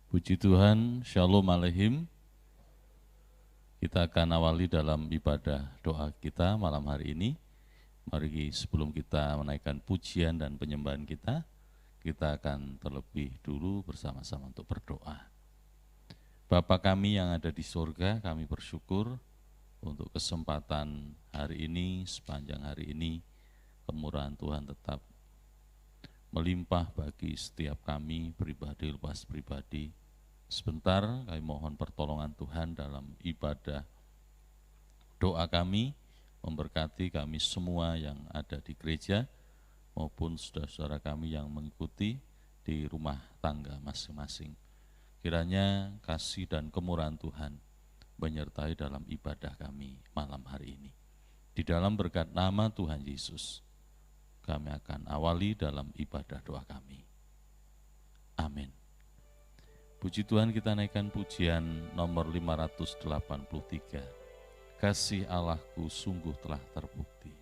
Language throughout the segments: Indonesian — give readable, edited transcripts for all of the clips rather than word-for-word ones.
Puji Tuhan, Shalom Aleihim. Kita akan awali dalam ibadah doa kita malam hari ini. Mari sebelum kita menaikkan pujian dan penyembahan kita akan terlebih dulu bersama-sama untuk berdoa. Bapa kami yang ada di surga, kami bersyukur untuk kesempatan hari ini, sepanjang hari ini, kemurahan Tuhan tetap melimpah bagi setiap kami, pribadi lepas pribadi. Sebentar kami mohon pertolongan Tuhan dalam ibadah doa kami, memberkati kami semua yang ada di gereja maupun saudara-saudara kami yang mengikuti di rumah tangga masing-masing. Kiranya kasih dan kemurahan Tuhan menyertai dalam ibadah kami malam hari ini. Di dalam berkat nama Tuhan Yesus, kami akan awali dalam ibadah doa kami. Amin. Puji Tuhan, kita naikkan pujian nomor 583. Kasih Allahku sungguh telah terbukti.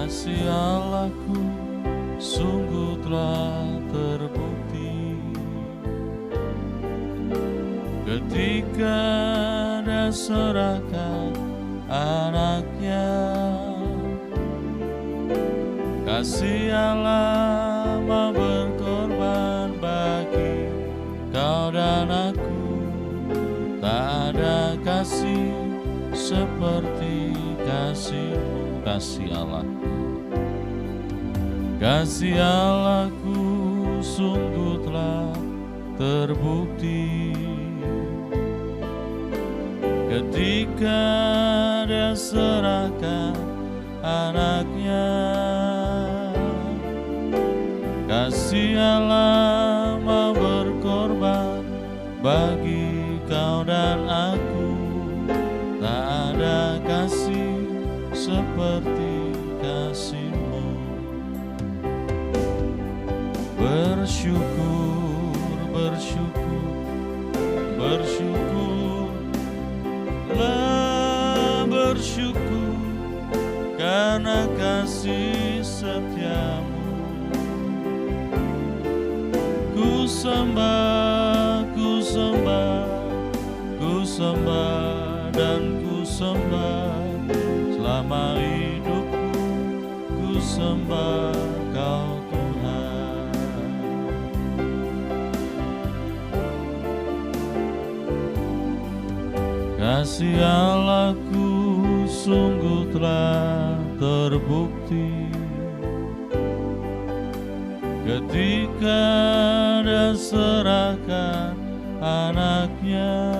Kasih Allahku sungguh telah terbukti ketika Dia serahkan anaknya. Kasih Allah mau berkorban bagi kau dan aku. Tak ada kasih seperti kasih-Mu, kasih Allah. Kasih Allahku sungguh telah terbukti ketika Dia serahkan anaknya. Kasih Allah mau berkorban bagi kau dan aku. Tak ada kasih seperti kasih-Mu. Bersyukur, bersyukur, bersyukurlah, bersyukur karena kasih setia-Mu. Ku sembah, ku sembah, ku sembah dan ku sembah selama hidupku. Ku sembah Kau kasih Allahku sungguh telah terbukti ketika Dia serahkan anaknya.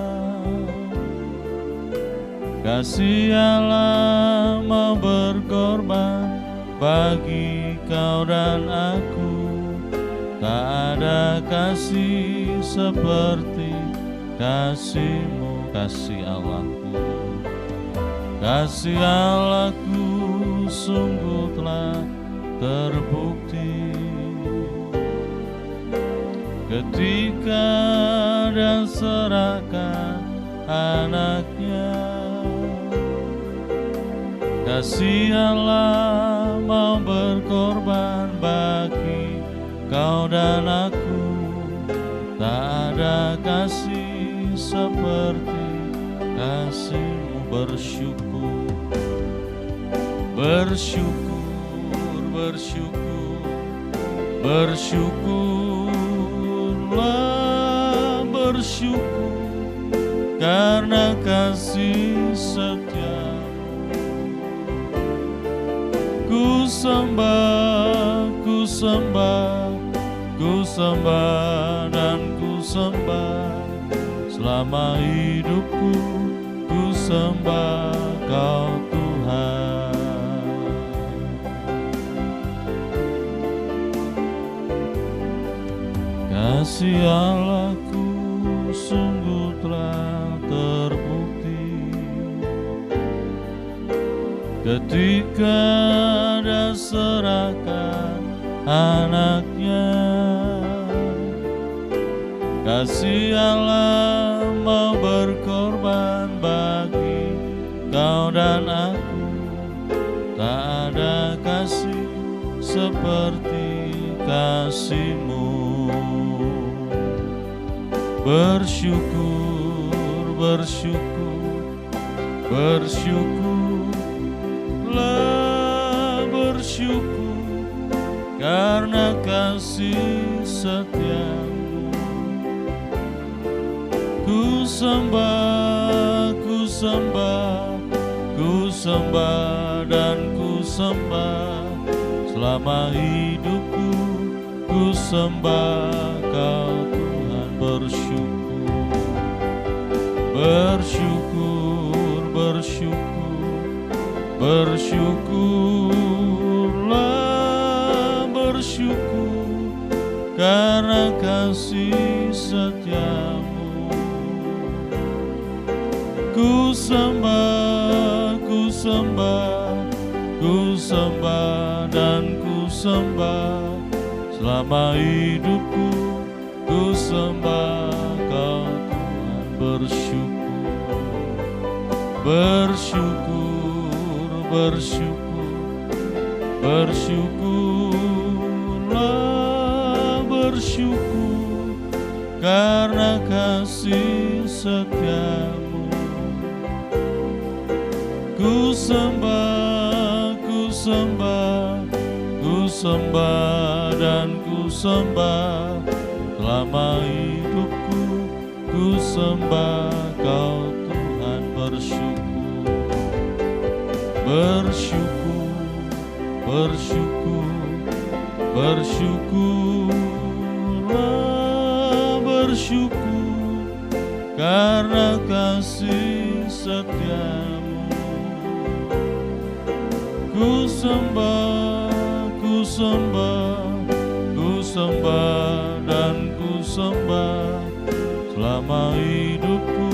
Kasih Allah mau berkorban bagi kau dan aku. Tak ada kasih seperti kasih-Mu. Kasih Allahku, kasih Allahku sungguh telah terbukti ketika Dia serahkan anaknya. Kasih Allah mau berkorban bagi kau dan aku. Tak ada kasih seperti kasih-Mu. Bersyukur, bersyukur, bersyukur, bersyukurlah, bersyukur karena kasih setia-Mu. Ku sembah, ku sembah, ku sembah dan ku sembah selama hidupku. Ku sembah Kau Tuhan. Kasih Allahku sungguh telah terbukti ketika Dia serahkan anaknya. Kasih Allah mau berkorban bagi kau dan aku. Tak ada kasih seperti kasih-Mu. Bersyukur, bersyukur, bersyukurlah, bersyukur karena kasih setia-Mu. Ku sembah, ku sembah, ku sembah dan ku sembah selama hidupku. Ku sembah Kau Tuhan. Bersyukur, bersyukur, bersyukur, bersyukurlah, bersyukur karena kasih setia-Mu. Ku sembah, ku sembah, ku sembah dan ku sembah selama hidupku. Ku sembah Kau Tuhan. Bersyukur, bersyukur, bersyukur, bersyukurlah, bersyukur karena kasih setia-Mu. Ku sembah, ku sembah, ku sembah dan ku sembah selama hidupku. Ku sembah Kau Tuhan. Bersyukur, bersyukur, bersyukur, bersyukurlah, bersyukur karena kasih setia-Mu. Ku sembah, ku sembah, ku sembah dan ku sembah selama hidupku.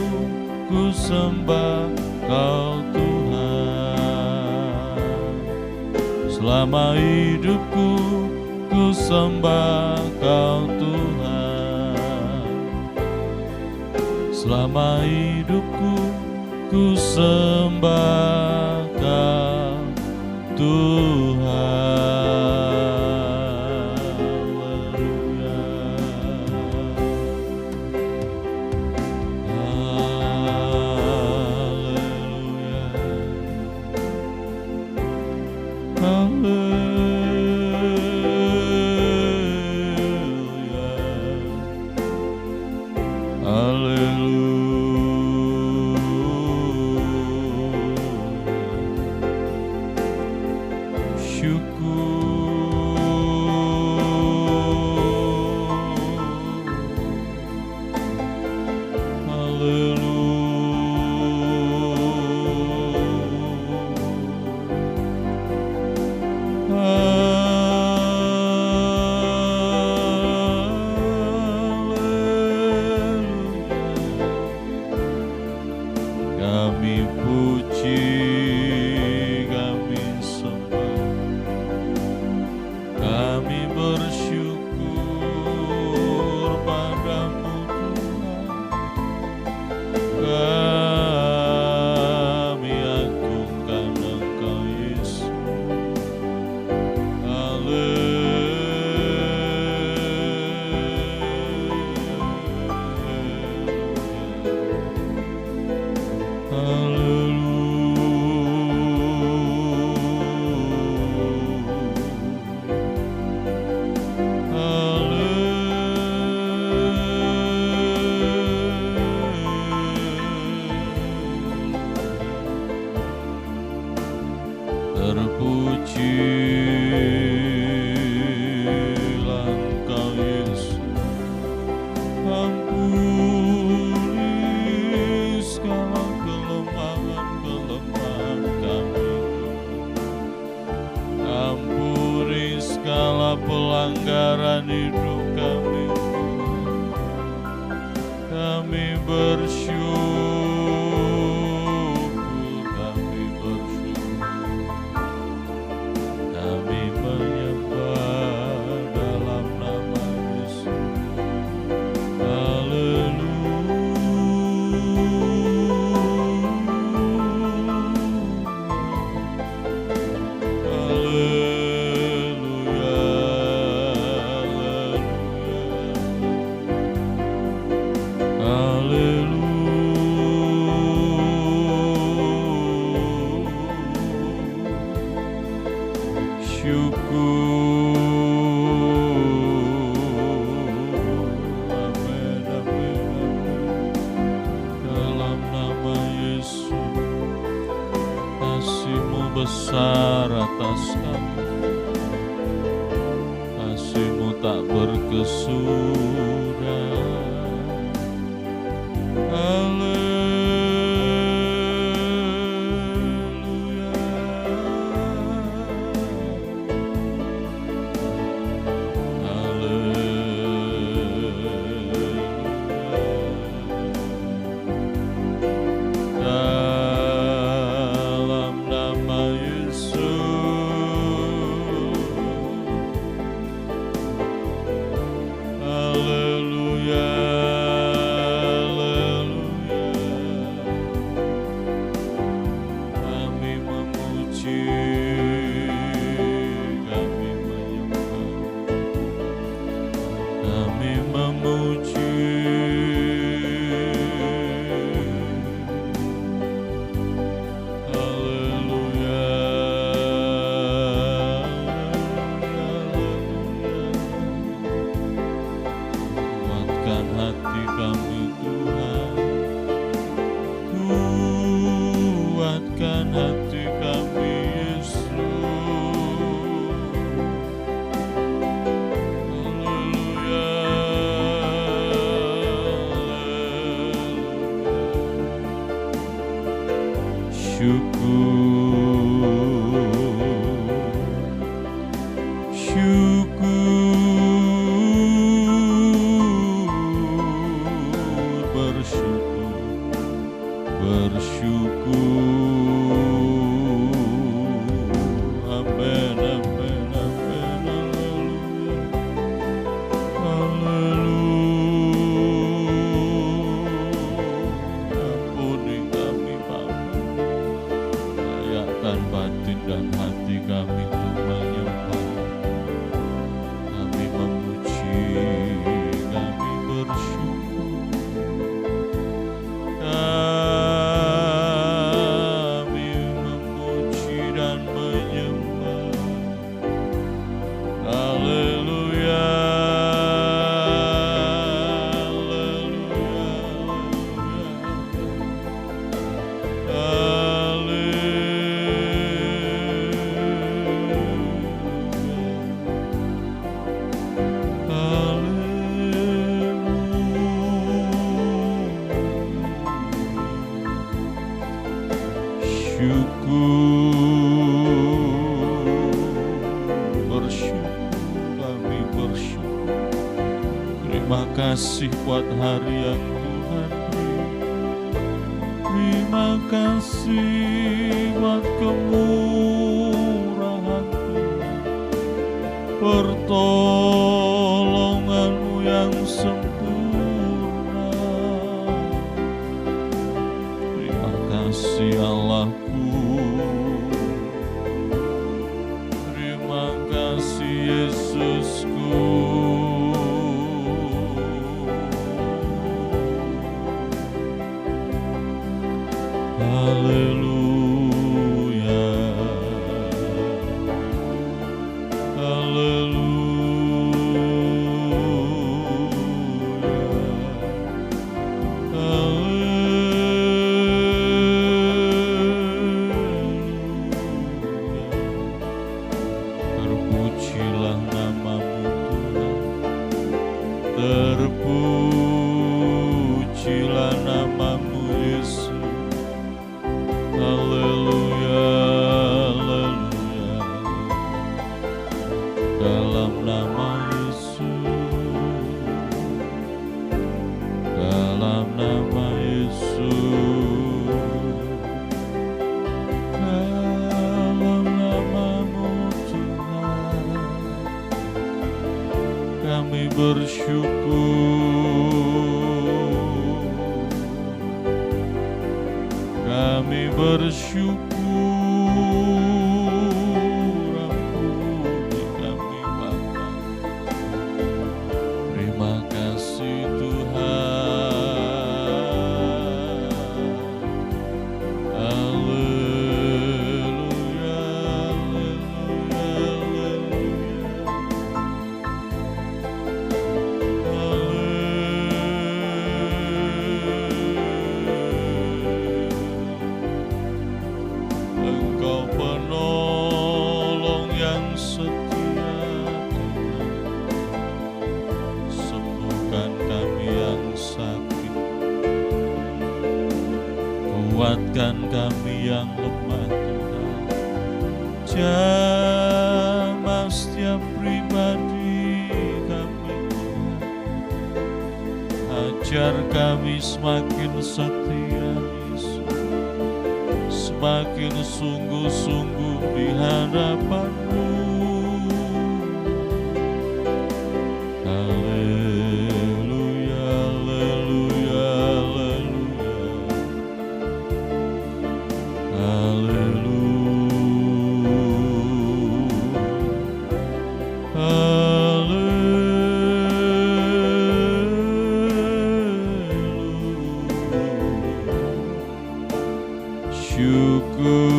Ku sembah Kau Tuhan. Selama hidupku ku sembah Kau Tuhan. Selama hidupku ku sembah Kau Tuhan. Kami puji, kami sembah, kami bersyukur padamu Tuhan. Kami agungkan Engkau Yesus. Terpujilah Engkau Yesus. Ampuni segala kelemahan-kelemahan kami. Ampuni segala pelanggaran hidup kami. Kami bersyukur, kami bersyukur. Kami menyembah Amin, amin, amin. Dalam nama Yesus, kasih-Mu besar atas kami, kasih-Mu tak berkesudahan. Terima kasih buat hari yang Tuhan beri. Terima kasih buat kemurahan Tuhan, pertolongan-Mu yang sempurna. Terima kasih Allahku, terima kasih Yesusku. Haleluya, haleluya, haleluya. Terpujilah nama-Mu Tuhan, terpujilah nama-Mu Yesus. Haleluya, haleluya. Dalam nama Yesus, dalam nama Yesus, dalam nama-Mu Tuhan, kami bersyukur, kami bersyukur. Ampuni kami Bapa. Terima kasih Tuhan. Haleluya, haleluya, kami yang lemah Tuhan. Jamah setiap pribadi kami Tuhan. Ajar kami semakin setia Yesus, semakin sungguh-sungguh di hadapan-Mu. Haleluya, haleluya, haleluya, haleluya. Syukur.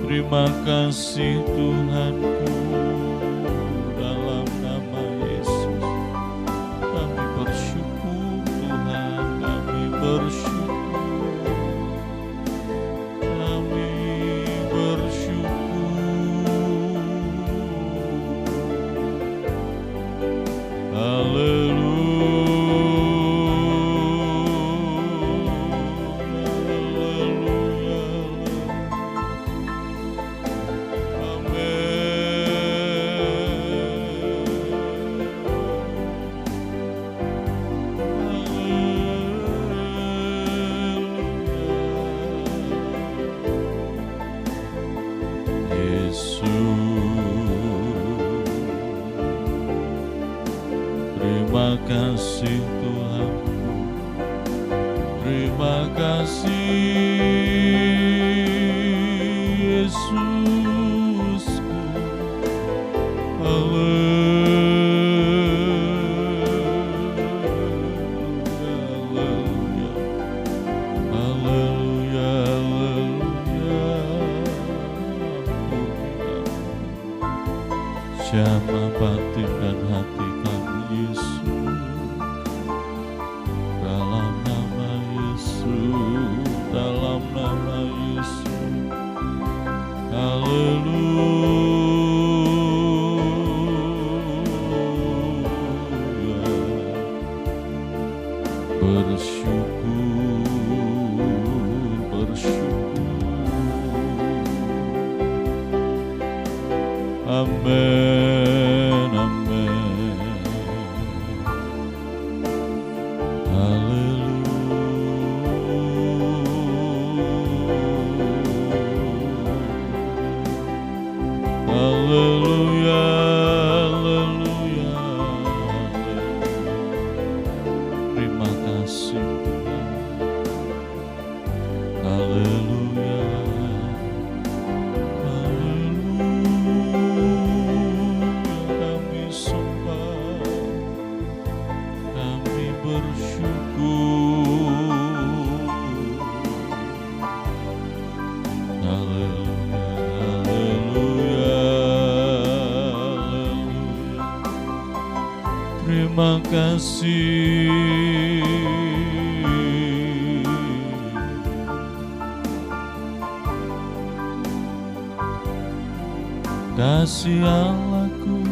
Terima kasih Tuhanku, dalam nama Yesus kami bersyukur Tuhan, kami bersyukur, kami bersyukur. Haleluya. Terima kasih Tuhanku, terima kasih Yesusku. Haleluya, haleluya, haleluya. Jamah batin dan hati kami Yesus, dalam nama Yesus, dalam nama Yesus. Haleluya. Bersyukur, bersyukur. Amin, amin. Haleluya, haleluya, haleluya. Terima kasih Tuhan. Haleluya, haleluya. Kami sembah, kami bersyukur. Haleluya, haleluya, haleluya. Terima kasih. Kasih Allahku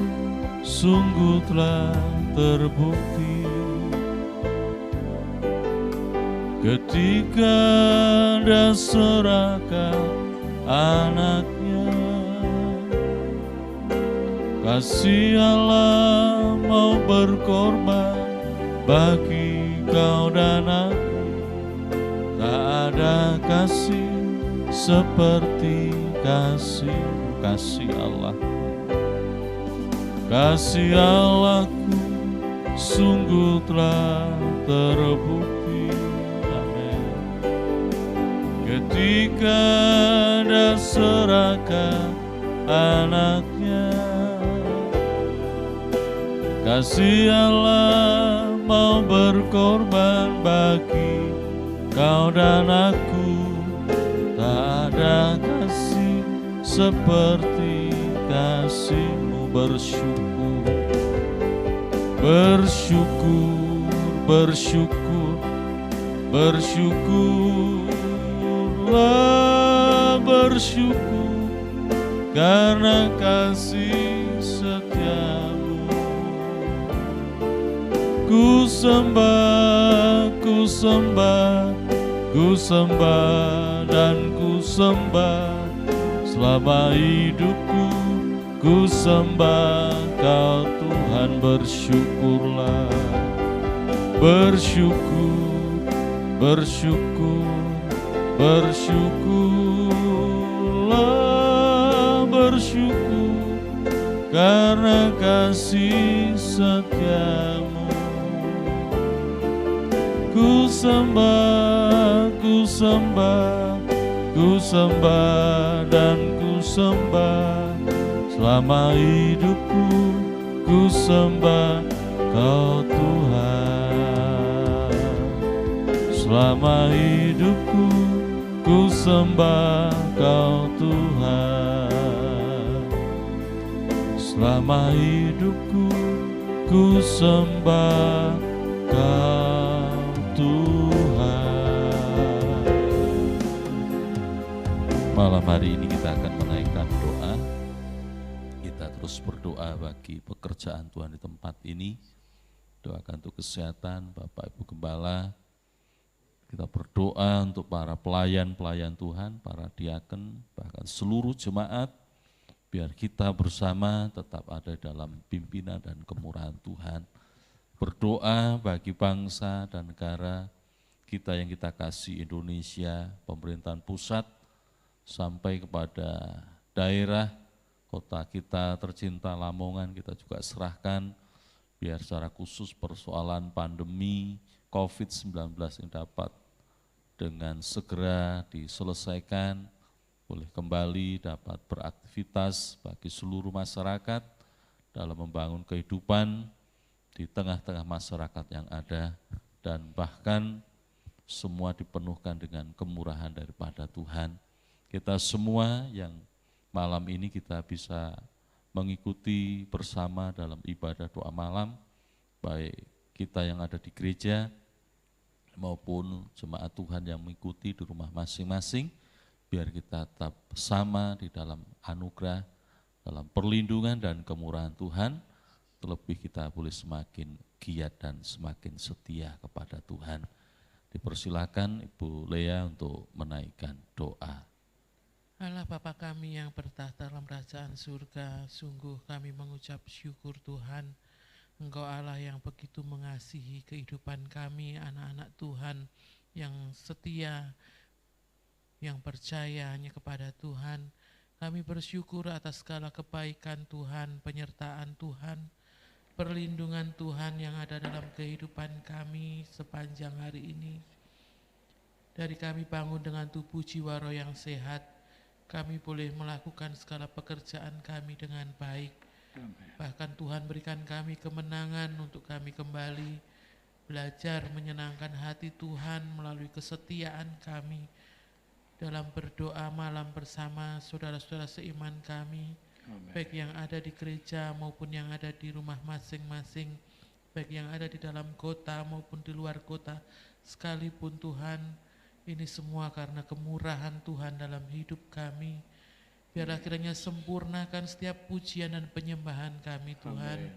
sungguh telah terbukti ketika Dia serahkan anaknya. Kasih Allah mau berkorban bagi kau dan aku. Tak ada kasih seperti kasih Allah. Kasih Allahku sungguh telah terbukti. Amin. Ketika Dia serahkan anaknya. Kasih Allah mau berkorban bagi kau dan aku. Tak ada kasih seperti kasih-Mu. Bersyukur, bersyukur, bersyukur, bersyukurlah, bersyukur, karena kasih setiamu. Ku sembah, ku sembah, ku sembah dan ku sembah selama hidupku. Ku sembah Kau Tuhan, bersyukurlah, bersyukur, bersyukur, bersyukurlah, bersyukur karena kasih setiamu. Ku sembah, ku sembah, ku sembah dan ku sembah selama hidupku. Ku sembah Kau Tuhan, selama hidupku. Ku sembah Kau Tuhan, selama hidupku. Ku sembah Kau Tuhan. Malam hari ini kita akan menaikkan doa. Kita terus berdoa bagi pekerjaan Tuhan di tempat ini. Doakan untuk kesehatan Bapak Ibu Gembala. Kita berdoa untuk para pelayan-pelayan Tuhan, para diaken, bahkan seluruh jemaat. Biar kita bersama tetap ada dalam pimpinan dan kemurahan Tuhan. Berdoa bagi bangsa dan negara kita yang kita kasih, Indonesia, pemerintahan pusat, sampai kepada daerah, kota kita tercinta Lamongan, kita juga serahkan biar secara khusus persoalan pandemi COVID-19 ini dapat dengan segera diselesaikan, boleh kembali dapat beraktivitas bagi seluruh masyarakat dalam membangun kehidupan di tengah-tengah masyarakat yang ada, dan bahkan semua dipenuhkan dengan kemurahan daripada Tuhan. Kita semua yang malam ini kita bisa mengikuti bersama dalam ibadah doa malam, baik kita yang ada di gereja maupun jemaat Tuhan yang mengikuti di rumah masing-masing, biar kita tetap sama di dalam anugerah, dalam perlindungan dan kemurahan Tuhan, terlebih kita boleh semakin giat dan semakin setia kepada Tuhan. Dipersilakan Ibu Lea untuk menaikkan doa. Allah Bapa kami yang bertahta dalam kerajaan surga, sungguh kami mengucap syukur Tuhan, Engkau Allah yang begitu mengasihi kehidupan kami, anak-anak Tuhan yang setia, yang percaya hanya kepada Tuhan. Kami bersyukur atas segala kebaikan Tuhan, penyertaan Tuhan, perlindungan Tuhan yang ada dalam kehidupan kami sepanjang hari ini. Dari kami bangun dengan tubuh jiwa roh yang sehat, kami boleh melakukan segala pekerjaan kami dengan baik. Bahkan Tuhan berikan kami kemenangan untuk kami kembali belajar menyenangkan hati Tuhan melalui kesetiaan kami dalam berdoa malam bersama saudara-saudara seiman kami, baik yang ada di gereja maupun yang ada di rumah masing-masing, baik yang ada di dalam kota maupun di luar kota sekalipun Tuhan. Ini semua karena kemurahan Tuhan dalam hidup kami. Biarlah kiranya sempurnakan setiap pujian dan penyembahan kami Tuhan.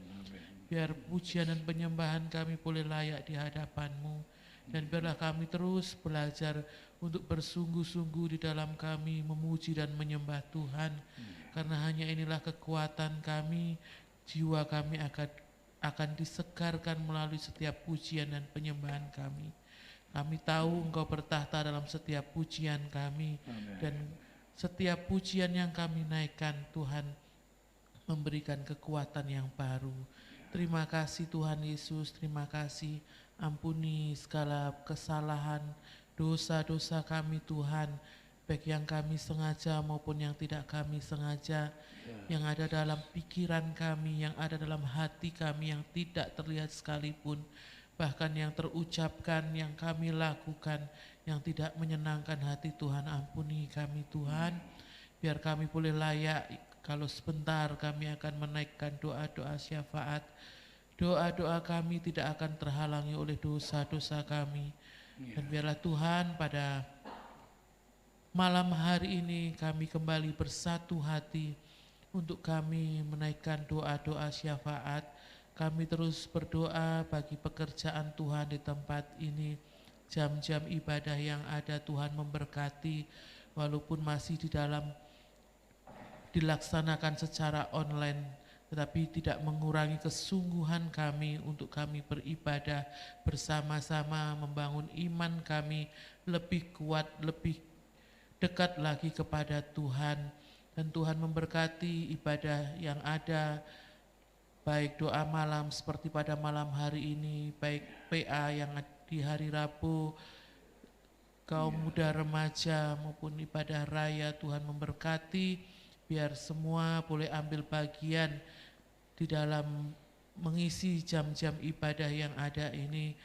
Biar pujian dan penyembahan kami boleh layak di hadapan-Mu. Dan biarlah kami terus belajar untuk bersungguh-sungguh di dalam kami memuji dan menyembah Tuhan. Karena hanya inilah kekuatan kami, jiwa kami akan disegarkan melalui setiap pujian dan penyembahan kami. Kami tahu Engkau bertahta dalam setiap pujian kami. Dan setiap pujian yang kami naikkan Tuhan memberikan kekuatan yang baru. Terima kasih Tuhan Yesus, terima kasih. Ampuni segala kesalahan, dosa-dosa kami Tuhan, baik yang kami sengaja maupun yang tidak kami sengaja, yang ada dalam pikiran kami, yang ada dalam hati kami yang tidak terlihat sekalipun, bahkan yang terucapkan, yang kami lakukan, yang tidak menyenangkan hati Tuhan. Ampuni kami Tuhan, biar kami boleh layak kalau sebentar kami akan menaikkan doa-doa syafaat. Doa-doa kami tidak akan terhalangi oleh dosa-dosa kami. Dan biarlah Tuhan pada malam hari ini kami kembali bersatu hati untuk kami menaikkan doa-doa syafaat. Kami terus berdoa bagi pekerjaan Tuhan di tempat ini. Jam-jam ibadah yang ada Tuhan memberkati, walaupun masih dilaksanakan secara online, tetapi tidak mengurangi kesungguhan kami untuk kami beribadah bersama-sama, membangun iman kami lebih kuat, lebih dekat lagi kepada Tuhan. Dan Tuhan memberkati ibadah yang ada, baik doa malam seperti pada malam hari ini, baik PA yang di hari Rabu, kaum muda remaja maupun ibadah raya. Tuhan memberkati, biar semua boleh ambil bagian di dalam mengisi jam-jam ibadah yang ada ini.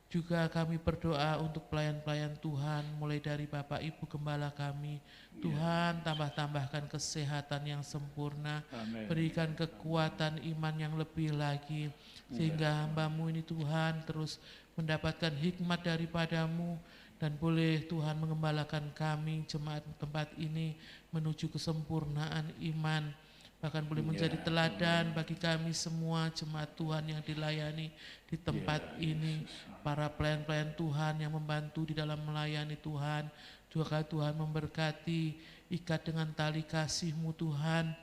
Juga kami berdoa untuk pelayan-pelayan Tuhan, mulai dari Bapak Ibu Gembala kami. Tuhan tambahkan kesehatan yang sempurna, berikan kekuatan iman yang lebih lagi, sehingga hamba-Mu ini Tuhan terus mendapatkan hikmat daripadamu, dan boleh Tuhan mengembalakan kami, jemaat tempat ini, menuju kesempurnaan iman, bahkan boleh menjadi teladan bagi kami semua jemaat Tuhan yang dilayani di tempat ini, para pelayan-pelayan Tuhan yang membantu di dalam melayani Tuhan. Juga Tuhan memberkati, ikat dengan tali kasih-Mu Tuhan,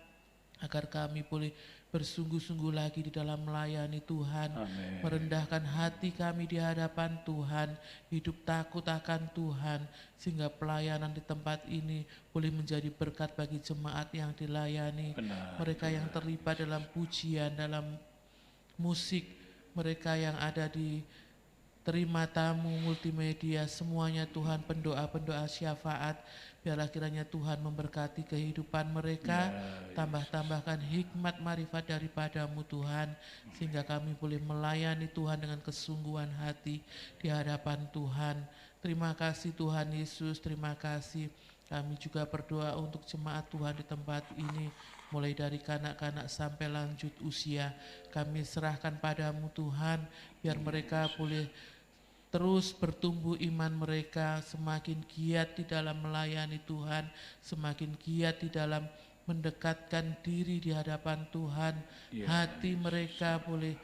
agar kami boleh bersungguh-sungguh lagi di dalam melayani Tuhan. Amen. Merendahkan hati kami di hadapan Tuhan, hidup takut akan Tuhan, sehingga pelayanan di tempat ini boleh menjadi berkat bagi jemaat yang dilayani. Mereka yang terlibat dalam pujian, dalam musik, mereka yang ada di terima tamu multimedia, semuanya Tuhan, pendoa-pendoa syafaat, biarlah kiranya Tuhan memberkati kehidupan mereka, tambahkan hikmat marifat daripadamu Tuhan, sehingga kami boleh melayani Tuhan dengan kesungguhan hati di hadapan Tuhan. Terima kasih Tuhan Yesus, terima kasih. Kami juga berdoa untuk jemaat Tuhan di tempat ini, mulai dari kanak-kanak sampai lanjut usia. Kami serahkan padamu Tuhan, biar mereka boleh terus bertumbuh iman mereka, semakin giat di dalam melayani Tuhan, semakin giat di dalam mendekatkan diri di hadapan Tuhan. Hati mereka boleh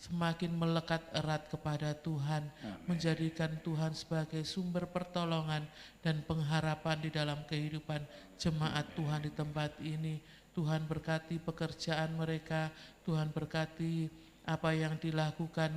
semakin melekat erat kepada Tuhan, menjadikan Tuhan sebagai sumber pertolongan dan pengharapan di dalam kehidupan jemaat Tuhan di tempat ini. Tuhan berkati pekerjaan mereka, Tuhan berkati apa yang dilakukan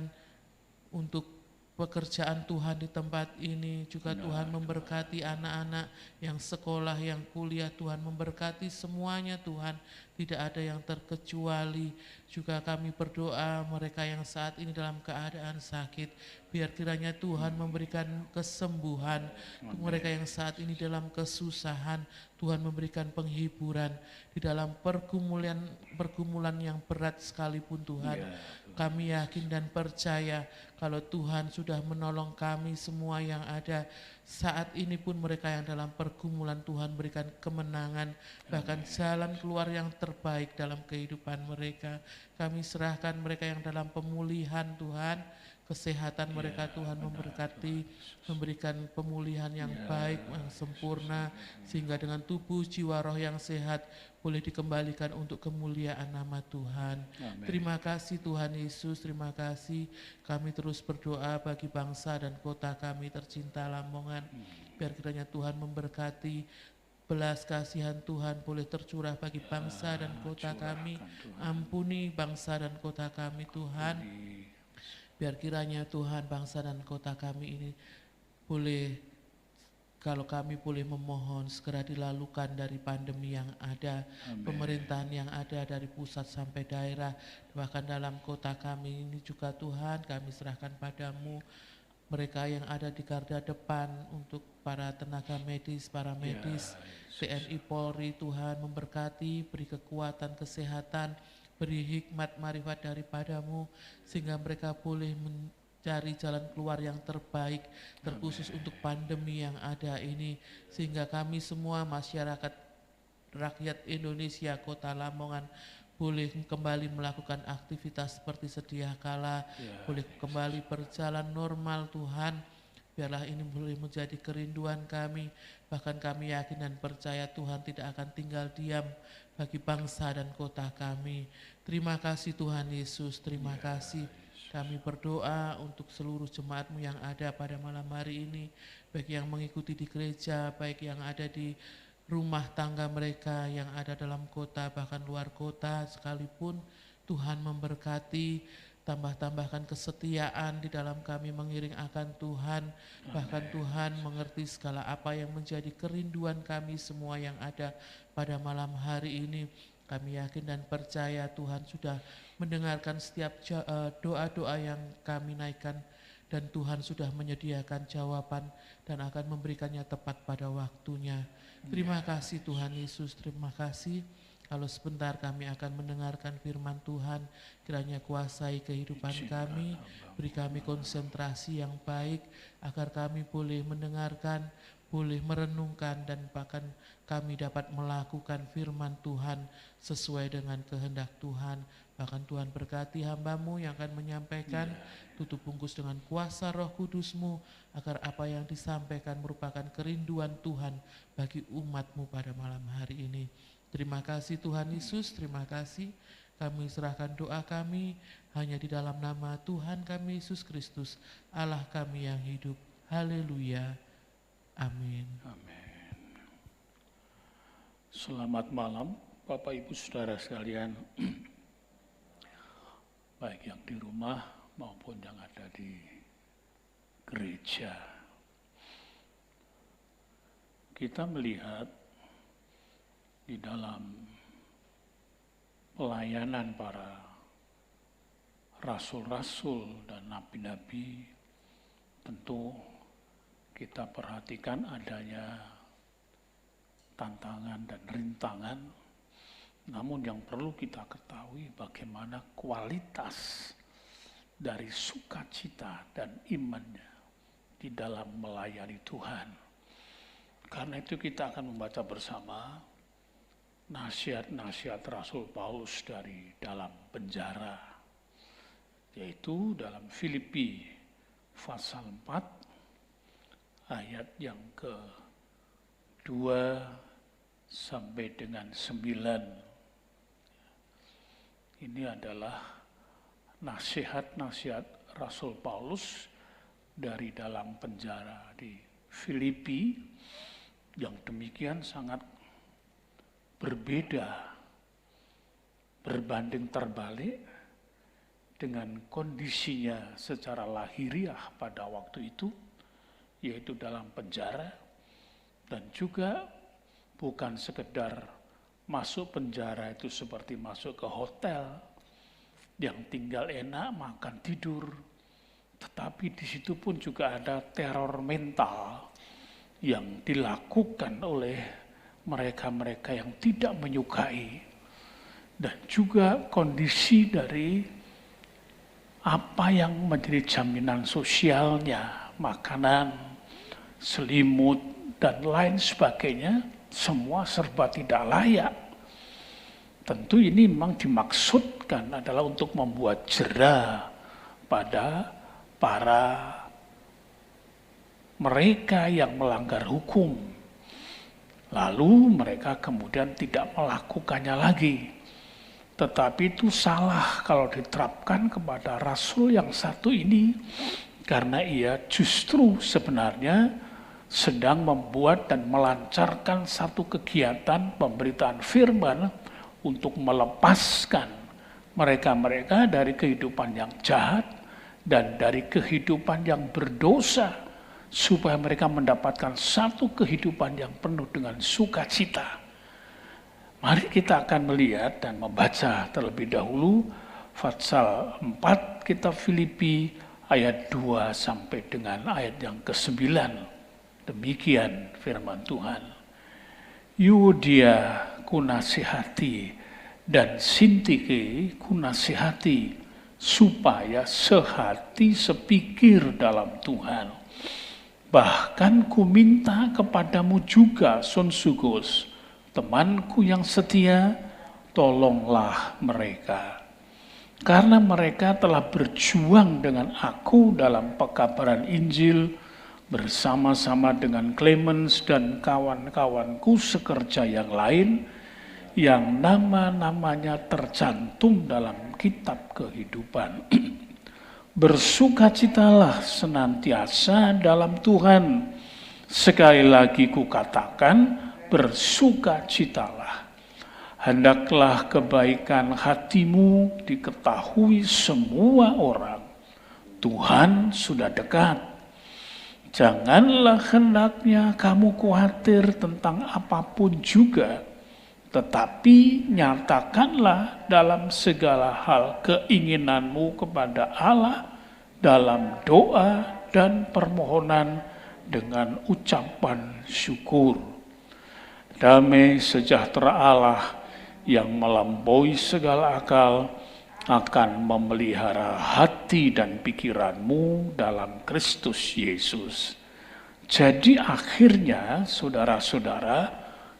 untuk pekerjaan Tuhan di tempat ini. Juga Tuhan memberkati anak-anak yang sekolah, yang kuliah. Tuhan memberkati semuanya Tuhan, tidak ada yang terkecuali. Juga kami berdoa mereka yang saat ini dalam keadaan sakit, biar kiranya Tuhan memberikan kesembuhan. Untuk mereka yang saat ini dalam kesusahan, Tuhan memberikan penghiburan di dalam pergumulan yang berat sekalipun Tuhan. Kami yakin dan percaya kalau Tuhan sudah menolong kami semua yang ada saat ini pun, mereka yang dalam pergumulan, Tuhan berikan kemenangan, bahkan jalan keluar yang terbaik dalam kehidupan mereka. Kami serahkan mereka yang dalam pemulihan Tuhan, kesehatan mereka Tuhan memberkati, memberikan pemulihan yang baik, yang sempurna, sehingga dengan tubuh, jiwa, roh yang sehat boleh dikembalikan untuk kemuliaan nama Tuhan. Amen. Terima kasih Tuhan Yesus, terima kasih. Kami terus berdoa bagi bangsa dan kota kami tercinta Lamongan, biar kiranya Tuhan memberkati, belas kasihan Tuhan boleh tercurah bagi bangsa dan kota kami. Ampuni bangsa dan kota kami Tuhan, biar kiranya Tuhan bangsa dan kota kami ini boleh, kalau kami boleh memohon, segera dilalukan dari pandemi yang ada. Amen. Pemerintahan yang ada dari pusat sampai daerah, bahkan dalam kota kami ini juga Tuhan kami serahkan padamu. Mereka yang ada di garda depan untuk para tenaga medis, para medis, TNI Polri, Tuhan memberkati, beri kekuatan kesehatan, beri hikmat marifat daripadamu, sehingga mereka boleh mencari jalan keluar yang terbaik, terkhusus untuk pandemi yang ada ini, sehingga kami semua masyarakat rakyat Indonesia, kota Lamongan boleh kembali melakukan aktivitas seperti sedia kala, boleh kembali berjalan normal Tuhan, Biarlah ini boleh menjadi kerinduan kami. Bahkan kami yakin dan percaya Tuhan tidak akan tinggal diam bagi bangsa dan kota kami. Terima kasih Tuhan Yesus, terima kasih. Kami berdoa untuk seluruh jemaat-Mu yang ada pada malam hari ini, baik yang mengikuti di gereja, baik yang ada di rumah tangga mereka, yang ada dalam kota, bahkan luar kota sekalipun. Tuhan memberkati, tambah-tambahkan kesetiaan di dalam kami mengiring akan Tuhan. Bahkan Tuhan mengerti segala apa yang menjadi kerinduan kami semua yang ada pada malam hari ini. Kami yakin dan percaya Tuhan sudah mendengarkan setiap doa-doa yang kami naikkan, dan Tuhan sudah menyediakan jawaban dan akan memberikannya tepat pada waktunya. Terima kasih Tuhan Yesus, terima kasih. Kalau sebentar kami akan mendengarkan firman Tuhan, kiranya kuasai kehidupan kami, beri kami konsentrasi yang baik, agar kami boleh mendengarkan, boleh merenungkan, dan bahkan kami dapat melakukan firman Tuhan sesuai dengan kehendak Tuhan. Bahkan Tuhan berkati hamba-Mu yang akan menyampaikan, tutup bungkus dengan kuasa Roh Kudus-Mu, agar apa yang disampaikan merupakan kerinduan Tuhan bagi umat-Mu pada malam hari ini. Terima kasih Tuhan Yesus, terima kasih. Kami serahkan doa kami hanya di dalam nama Tuhan kami Yesus Kristus, Allah kami yang hidup. Haleluya. Amin. Amin. Selamat malam Bapak Ibu Saudara sekalian, baik yang di rumah maupun yang ada di gereja. Kita melihat di dalam pelayanan para rasul-rasul dan nabi-nabi, tentu kita perhatikan adanya tantangan dan rintangan. Namun yang perlu kita ketahui bagaimana kualitas dari sukacita dan imannya di dalam melayani Tuhan. Karena itu kita akan membaca bersama nasihat-nasihat Rasul Paulus dari dalam penjara, yaitu dalam Filipi pasal 4 ayat yang ke-2 sampai dengan 9. Ini adalah nasihat-nasihat Rasul Paulus dari dalam penjara di Filipi, yang demikian sangat berbeda, berbanding terbalik dengan kondisinya secara lahiriah pada waktu itu, yaitu dalam penjara, dan juga bukan sekedar masuk penjara itu seperti masuk ke hotel yang tinggal enak, makan, tidur, tetapi di situ pun juga ada teror mental yang dilakukan oleh mereka-mereka yang tidak menyukai, dan juga kondisi dari apa yang menjadi jaminan sosialnya, makanan, selimut, dan lain sebagainya, semua serba tidak layak. Tentu ini memang dimaksudkan adalah untuk membuat jera pada para mereka yang melanggar hukum. Lalu mereka kemudian tidak melakukannya lagi. Tetapi itu salah kalau diterapkan kepada rasul yang satu ini, karena ia justru sebenarnya sedang membuat dan melancarkan satu kegiatan pemberitaan firman untuk melepaskan mereka-mereka dari kehidupan yang jahat dan dari kehidupan yang berdosa, supaya mereka mendapatkan satu kehidupan yang penuh dengan sukacita. Mari kita akan melihat dan membaca terlebih dahulu pasal 4 kitab Filipi ayat 2 sampai dengan ayat yang ke-9. Demikian firman Tuhan. Yudia kunasihati dan Sintike kunasihati, supaya sehati sepikir dalam Tuhan. Bahkan ku minta kepadamu juga, Sonsugus, temanku yang setia, tolonglah mereka. Karena mereka telah berjuang dengan aku dalam pekabaran Injil, bersama-sama dengan Clemens dan kawan-kawanku sekerja yang lain yang nama-namanya tercantum dalam kitab kehidupan. Bersukacitalah senantiasa dalam Tuhan. Sekali lagi kukatakan, bersukacitalah. Hendaklah kebaikan hatimu diketahui semua orang. Tuhan sudah dekat. Janganlah hendaknya kamu khawatir tentang apapun juga, tetapi nyatakanlah dalam segala hal keinginanmu kepada Allah dalam doa dan permohonan dengan ucapan syukur. Damai sejahtera Allah yang melampaui segala akal akan memelihara hati dan pikiranmu dalam Kristus Yesus. Jadi akhirnya saudara-saudara,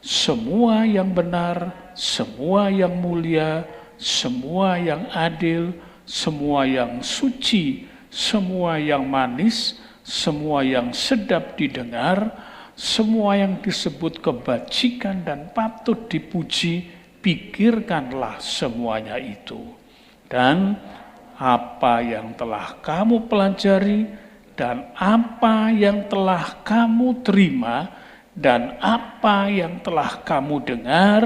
semua yang benar, semua yang mulia, semua yang adil, semua yang suci, semua yang manis, semua yang sedap didengar, semua yang disebut kebajikan dan patut dipuji, pikirkanlah semuanya itu. Dan apa yang telah kamu pelajari, dan apa yang telah kamu terima, dan apa yang telah kamu dengar,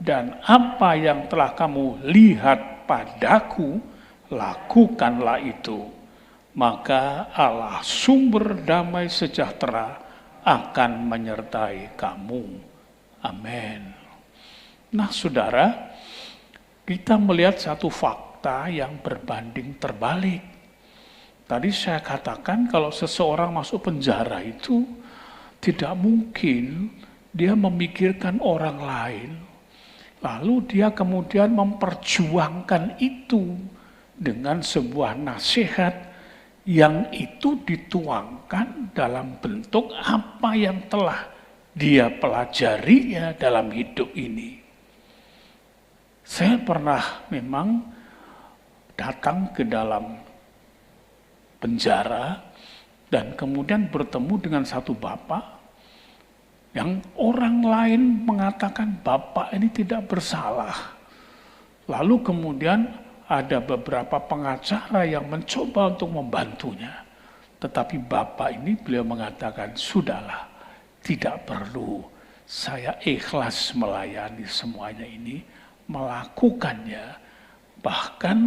dan apa yang telah kamu lihat padaku, lakukanlah itu. Maka Allah sumber damai sejahtera akan menyertai kamu. Amin. Nah saudara, kita melihat satu fakta yang berbanding terbalik. Tadi saya katakan kalau seseorang masuk penjara itu tidak mungkin dia memikirkan orang lain, lalu dia kemudian memperjuangkan itu dengan sebuah nasihat yang itu dituangkan dalam bentuk apa yang telah dia pelajarinya dalam hidup ini. Saya pernah memang datang ke dalam penjara dan kemudian bertemu dengan satu bapak yang orang lain mengatakan bapak ini tidak bersalah. Lalu kemudian ada beberapa pengacara yang mencoba untuk membantunya. Tetapi bapak ini beliau mengatakan, sudahlah, tidak perlu. Saya ikhlas melayani semuanya ini, melakukannya. Bahkan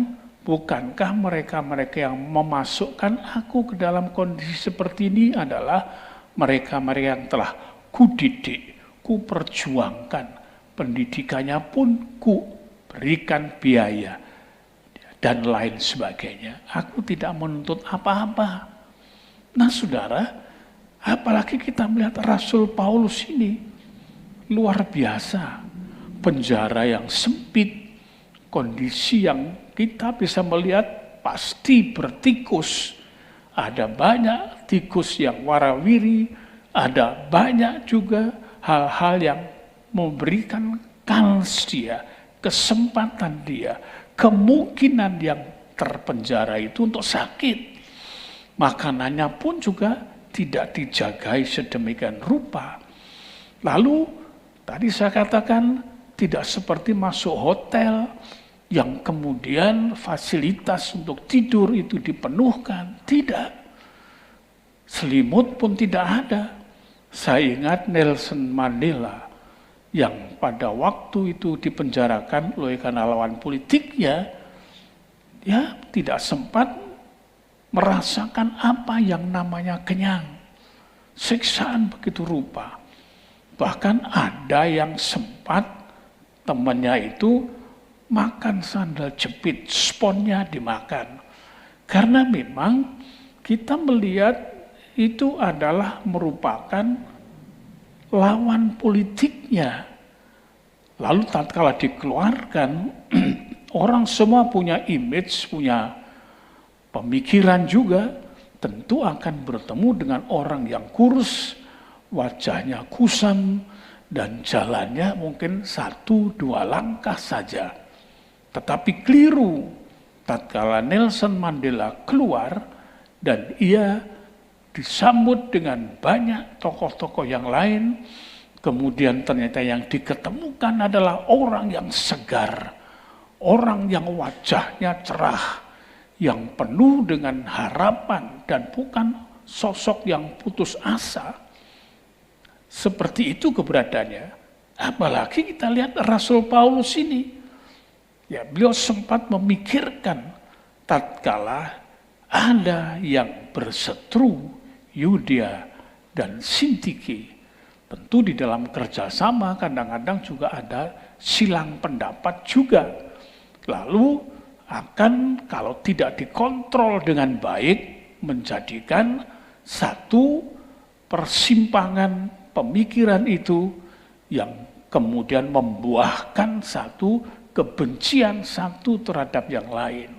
bukankah mereka-mereka yang memasukkan aku ke dalam kondisi seperti ini adalah mereka-mereka yang telah kudidik, kuperjuangkan, pendidikannya pun ku berikan biaya, dan lain sebagainya. Aku tidak menuntut apa-apa. Nah saudara, apalagi kita melihat Rasul Paulus ini, luar biasa. Penjara yang sempit, kondisi yang kita bisa melihat pasti bertikus. Ada banyak tikus yang warawiri, ada banyak juga hal-hal yang memberikan kans dia, kesempatan dia, kemungkinan yang terpenjara itu untuk sakit. Makanannya pun juga tidak dijagai sedemikian rupa. Lalu tadi saya katakan tidak seperti masuk hotel yang kemudian fasilitas untuk tidur itu dipenuhkan. Tidak. Selimut pun tidak ada. Saya ingat Nelson Mandela yang pada waktu itu dipenjarakan oleh karena lawan politiknya, ya tidak sempat merasakan apa yang namanya kenyang. Siksaan begitu rupa. Bahkan ada yang sempat temannya itu makan sandal jepit, sponnya dimakan. Karena memang kita melihat itu adalah merupakan lawan politiknya. Lalu tatkala dikeluarkan, orang semua punya image, punya pemikiran juga, tentu akan bertemu dengan orang yang kurus, wajahnya kusam, dan jalannya mungkin 1-2 langkah saja. Tetapi keliru tatkala Nelson Mandela keluar dan ia disambut dengan banyak tokoh-tokoh yang lain. Kemudian ternyata yang diketemukan adalah orang yang segar, orang yang wajahnya cerah, yang penuh dengan harapan dan bukan sosok yang putus asa. Seperti itu keberadaannya. Apalagi kita lihat Rasul Paulus ini. Ya, beliau sempat memikirkan tatkala ada yang berseteru Yudea dan Sintike. Tentu di dalam kerjasama kadang-kadang juga ada silang pendapat juga. Lalu akan kalau tidak dikontrol dengan baik menjadikan satu persimpangan pemikiran itu yang kemudian membuahkan satu kebencian satu terhadap yang lain.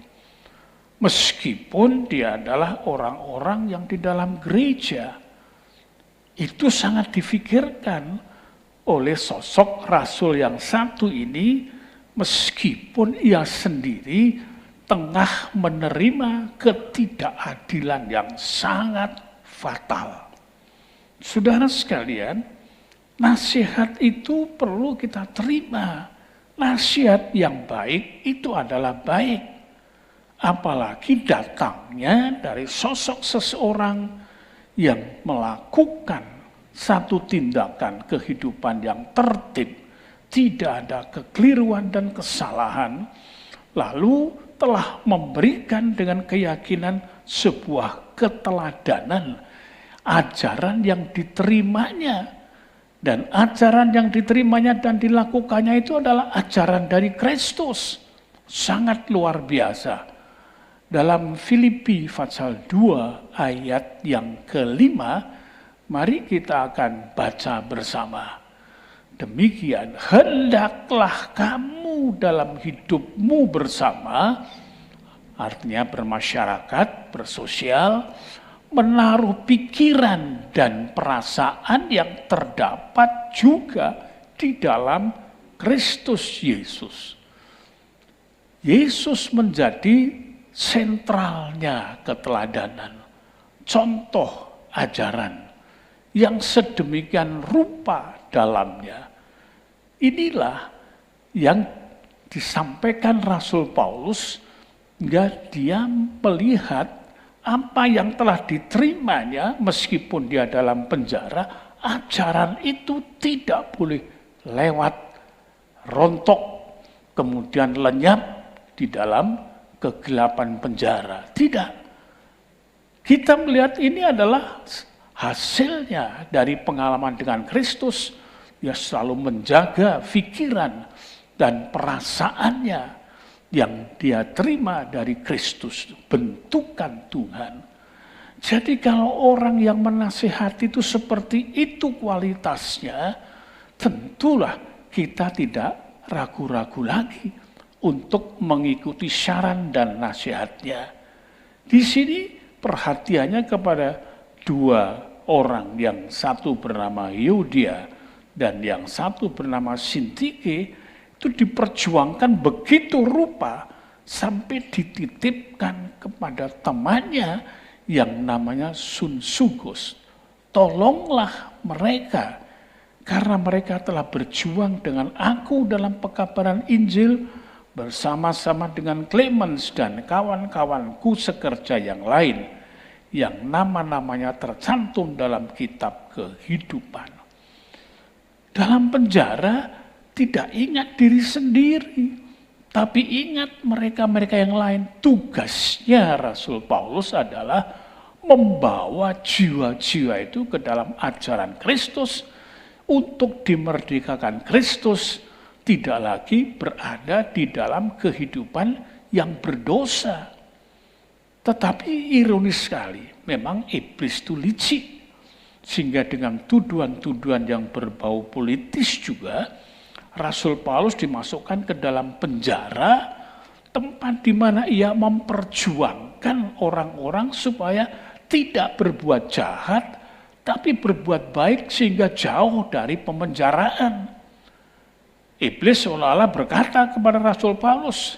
Meskipun dia adalah orang-orang yang di dalam gereja, itu sangat difikirkan oleh sosok Rasul yang satu ini, meskipun ia sendiri tengah menerima ketidakadilan yang sangat fatal. Saudara sekalian, nasihat itu perlu kita terima. Nasihat yang baik itu adalah baik. Apalagi datangnya dari sosok seseorang yang melakukan satu tindakan kehidupan yang tertib, tidak ada kekeliruan dan kesalahan, lalu telah memberikan dengan keyakinan sebuah keteladanan, ajaran yang diterimanya. Dan ajaran yang diterimanya dan dilakukannya itu adalah ajaran dari Kristus. Sangat luar biasa. Dalam Filipi pasal 2 ayat yang ke-5, mari kita akan baca bersama. Demikian, hendaklah kamu dalam hidupmu bersama, artinya bermasyarakat, bersosial, menaruh pikiran dan perasaan yang terdapat juga di dalam Kristus Yesus. Yesus menjadi sentralnya keteladanan, contoh ajaran yang sedemikian rupa dalamnya. Inilah yang disampaikan Rasul Paulus, hingga dia melihat apa yang telah diterimanya meskipun dia dalam penjara, ajaran itu tidak boleh lewat, rontok, kemudian lenyap di dalam kegelapan penjara. Tidak. Kita melihat ini adalah hasilnya dari pengalaman dengan Kristus. Dia selalu menjaga pikiran dan perasaannya yang dia terima dari Kristus, bentukan Tuhan. Jadi kalau orang yang menasihati itu seperti itu kualitasnya, tentulah kita tidak ragu-ragu lagi untuk mengikuti saran dan nasihatnya. Di sini perhatiannya kepada dua orang, yang satu bernama Yudea dan yang satu bernama Sintike, itu diperjuangkan begitu rupa sampai dititipkan kepada temannya yang namanya Sunsugus. Tolonglah mereka karena mereka telah berjuang dengan aku dalam pekabaran Injil bersama-sama dengan Clemens dan kawan-kawanku sekerja yang lain yang nama-namanya tercantum dalam kitab kehidupan. Dalam penjara tidak ingat diri sendiri, tapi ingat mereka-mereka yang lain. Tugasnya Rasul Paulus adalah membawa jiwa-jiwa itu ke dalam ajaran Kristus untuk dimerdekakan Kristus, tidak lagi berada di dalam kehidupan yang berdosa. Tetapi ironis sekali, memang iblis itu licik. Sehingga dengan tuduhan-tuduhan yang berbau politis juga, Rasul Paulus dimasukkan ke dalam penjara, tempat di mana ia memperjuangkan orang-orang supaya tidak berbuat jahat, tapi berbuat baik sehingga jauh dari pemenjaraan. Iblis seolah-olah berkata kepada Rasul Paulus,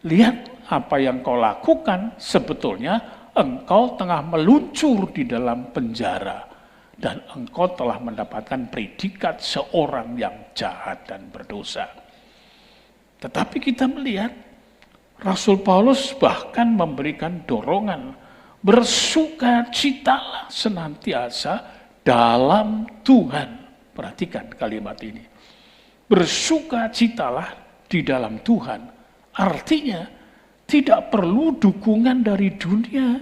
lihat apa yang kau lakukan sebetulnya engkau tengah meluncur di dalam penjara dan engkau telah mendapatkan predikat seorang yang jahat dan berdosa. Tetapi kita melihat Rasul Paulus bahkan memberikan dorongan, bersukacitalah senantiasa dalam Tuhan. Perhatikan kalimat ini. Bersukacitalah di dalam Tuhan. Artinya tidak perlu dukungan dari dunia,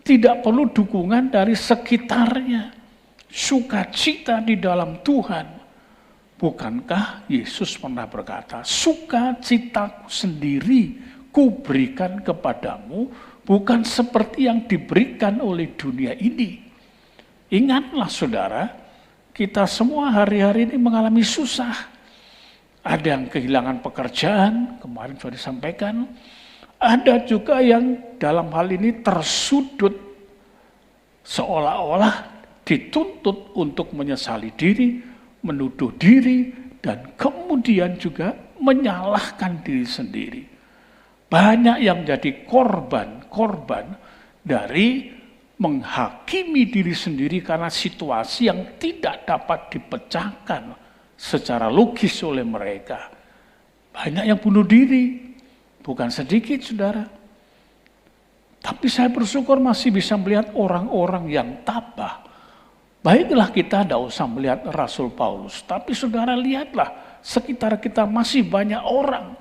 tidak perlu dukungan dari sekitarnya. Sukacita di dalam Tuhan. Bukankah Yesus pernah berkata, sukacitaku sendiri kuberikan kepadamu, bukan seperti yang diberikan oleh dunia ini. Ingatlah saudara, kita semua hari-hari ini mengalami susah. Ada yang kehilangan pekerjaan, kemarin sudah disampaikan. Ada juga yang dalam hal ini tersudut, seolah-olah dituntut untuk menyesali diri, menuduh diri, dan kemudian juga menyalahkan diri sendiri. Banyak yang menjadi korban dari menghakimi diri sendiri karena situasi yang tidak dapat dipecahkan secara logis oleh mereka. Banyak yang bunuh diri, bukan sedikit saudara. Tapi saya bersyukur masih bisa melihat orang-orang yang tabah. Baiklah kita tidak usah melihat Rasul Paulus, tapi saudara lihatlah sekitar kita masih banyak orang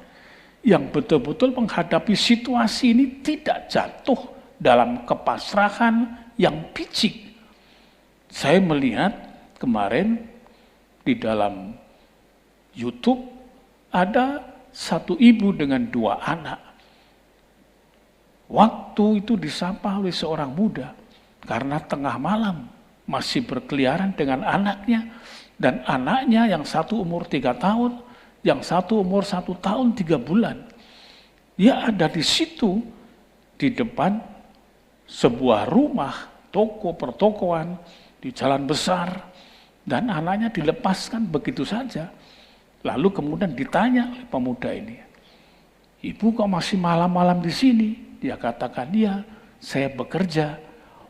yang betul-betul menghadapi situasi ini tidak jatuh dalam kepasrahan yang picik. Saya melihat kemarin di dalam YouTube ada satu ibu dengan 2 anak. Waktu itu disapa oleh seorang muda karena tengah malam masih berkeliaran dengan anaknya, dan anaknya yang satu umur 3 tahun, yang satu umur 1 tahun 3 bulan. Dia ada di situ di depan sebuah rumah, toko pertokoan di jalan besar, dan anaknya dilepaskan begitu saja. Lalu kemudian ditanya oleh pemuda ini, "Ibu kok masih malam-malam di sini?" Dia katakan, "Iya, saya bekerja."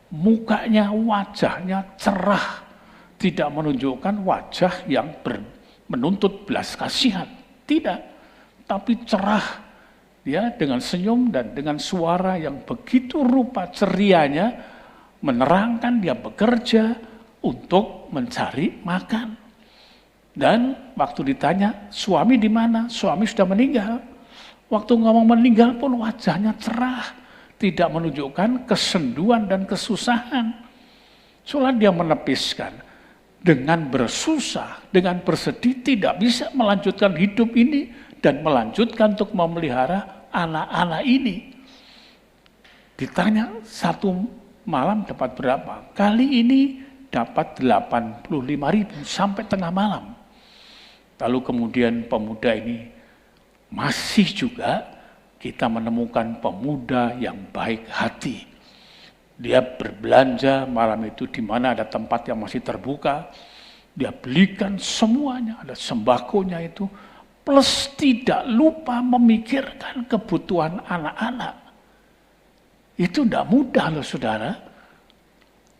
Mukanya, wajahnya cerah, tidak menunjukkan wajah yang menuntut belas kasihan, tidak, tapi cerah. Dia dengan senyum dan dengan suara yang begitu rupa cerianya menerangkan dia bekerja untuk mencari makan. Dan waktu ditanya, suami di mana? Suami sudah meninggal. Waktu ngomong meninggal pun wajahnya cerah, tidak menunjukkan kesenduan dan kesusahan. Soalnya dia menepiskan, dengan bersusah, dengan bersedih tidak bisa melanjutkan hidup ini dan melanjutkan untuk memelihara anak-anak ini. Ditanya satu malam dapat berapa? Kali ini dapat 85.000 sampai tengah malam. Lalu kemudian pemuda ini masih juga kita menemukan pemuda yang baik hati. Dia berbelanja malam itu di mana ada tempat yang masih terbuka. Dia belikan semuanya, ada sembakonya itu. Plus tidak lupa memikirkan kebutuhan anak-anak. Itu tidak mudah loh saudara.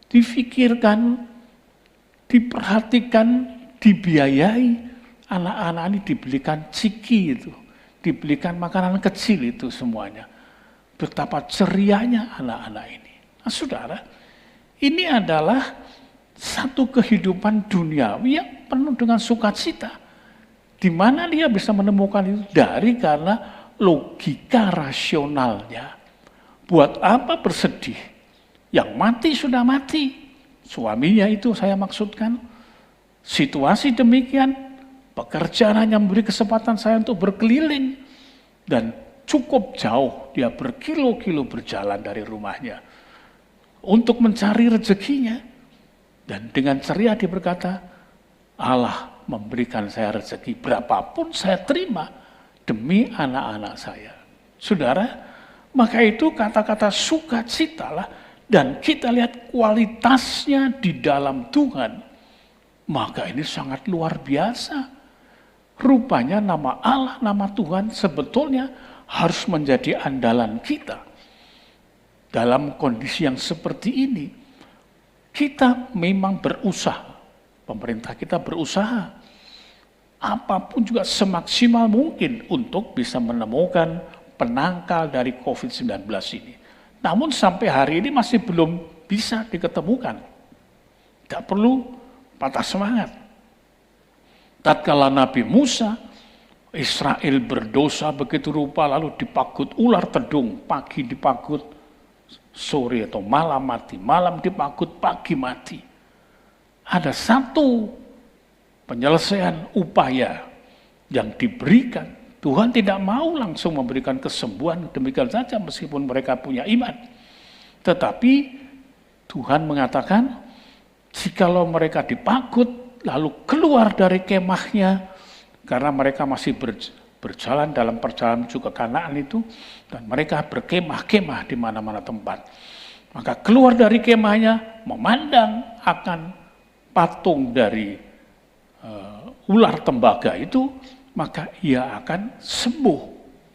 Difikirkan, diperhatikan, dibiayai. Anak-anak ini dibelikan ciki itu. Dibelikan makanan kecil itu semuanya. Betapa cerianya anak-anak ini. Nah, saudara, ini adalah satu kehidupan duniawi yang penuh dengan sukacita. Di mana dia bisa menemukan itu karena logika rasionalnya. Buat apa bersedih? Yang mati sudah mati. Suaminya itu saya maksudkan. Situasi demikian. Pekerjaan hanya memberi kesempatan saya untuk berkeliling. Dan cukup jauh dia berkilo-kilo berjalan dari rumahnya. Untuk mencari rezekinya. Dan dengan ceria dia berkata, Allah memberikan saya rezeki berapapun saya terima demi anak-anak saya. Saudara, maka itu kata-kata sukacitalah dan kita lihat kualitasnya di dalam Tuhan. Maka ini sangat luar biasa. Rupanya nama Allah, nama Tuhan sebetulnya harus menjadi andalan kita. dalam kondisi yang seperti ini, kita memang berusaha, pemerintah kita berusaha, apapun juga semaksimal mungkin untuk bisa menemukan penangkal dari COVID-19 ini. Namun sampai hari ini masih belum bisa diketemukan. Tidak perlu patah semangat. Tatkala Nabi Musa, Israel berdosa begitu rupa, lalu dipagut ular tedung, pagi dipagut, sore atau malam mati, malam dipagut, pagi mati. Ada satu penyelesaian upaya yang diberikan. Tuhan tidak mau langsung memberikan kesembuhan demikian saja meskipun mereka punya iman. Tetapi Tuhan mengatakan, jikalau mereka dipagut lalu keluar dari kemahnya, karena mereka masih berjalan dalam perjalanan menuju ke Kanaan itu, dan mereka berkemah-kemah di mana-mana tempat. Maka keluar dari kemahnya, memandang akan patung dari ular tembaga itu, maka ia akan sembuh,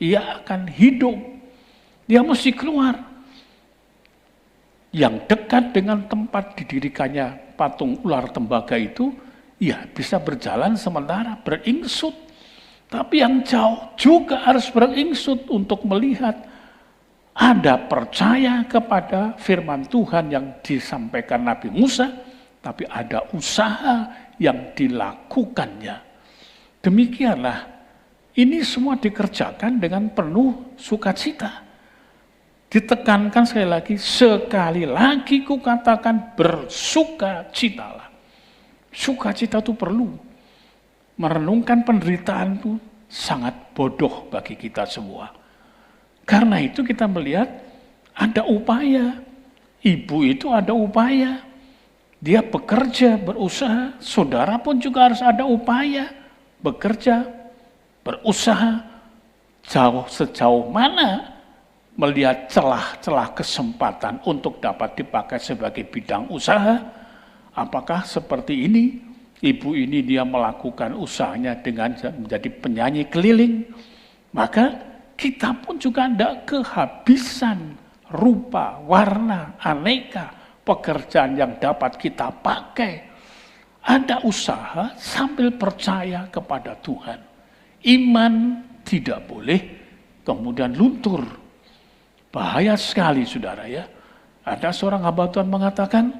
ia akan hidup. Dia mesti keluar. Yang dekat dengan tempat didirikannya patung ular tembaga itu, ya bisa berjalan sementara, beringsut. Tapi yang jauh juga harus beringsut untuk melihat, ada percaya kepada firman Tuhan yang disampaikan Nabi Musa, tapi ada usaha yang dilakukannya. Demikianlah, ini semua dikerjakan dengan penuh sukacita. Ditekankan sekali lagi kukatakan bersukacitalah. Sukacita itu perlu. Merenungkan penderitaan itu sangat bodoh bagi kita semua. Karena itu kita melihat ada upaya. Ibu itu ada upaya. Dia bekerja, berusaha. Saudara pun juga harus ada upaya. Bekerja, berusaha. Sejauh mana melihat celah-celah kesempatan untuk dapat dipakai sebagai bidang usaha. Apakah seperti ini? Ibu ini dia melakukan usahanya dengan menjadi penyanyi keliling. Maka kita pun juga tidak kehabisan rupa, warna, aneka pekerjaan yang dapat kita pakai. Ada usaha sambil percaya kepada Tuhan. Iman tidak boleh kemudian luntur. Bahaya sekali saudara ya. Ada seorang hamba Tuhan mengatakan,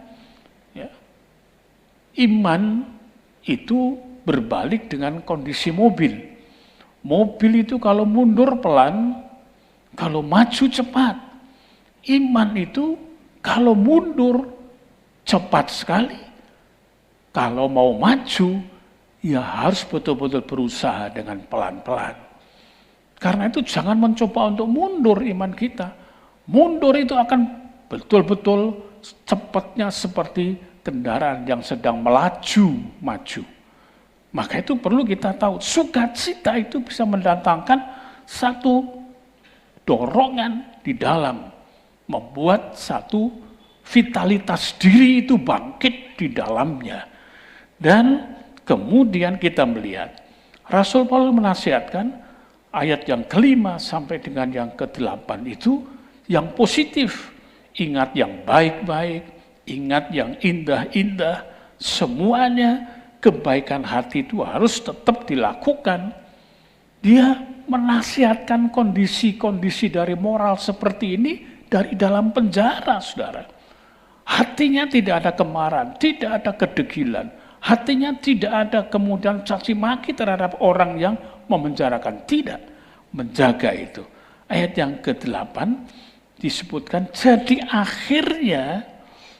ya, iman itu berbalik dengan kondisi mobil. Mobil itu kalau mundur pelan, kalau maju cepat. Iman itu kalau mundur cepat sekali. Kalau mau maju, ya harus betul-betul berusaha dengan pelan-pelan. Karena itu jangan mencoba untuk mundur iman kita. Mundur itu akan betul-betul cepatnya seperti kendaraan yang sedang maju. Maka itu perlu kita tahu, sukacita itu bisa mendatangkan satu dorongan di dalam, membuat satu vitalitas diri itu bangkit di dalamnya. Dan kemudian kita melihat, Rasul Paulus menasihatkan ayat yang ke-5 sampai dengan yang ke-8 itu yang positif. Ingat yang baik-baik, ingat yang indah-indah, semuanya kebaikan hati itu harus tetap dilakukan. Dia menasihatkan kondisi-kondisi dari moral seperti ini dari dalam penjara, saudara. Hatinya tidak ada kemarahan, tidak ada kedegilan. Hatinya tidak ada kemudian caci maki terhadap orang yang memenjarakan. Tidak, menjaga itu. Ayat yang ke-8 disebutkan, jadi akhirnya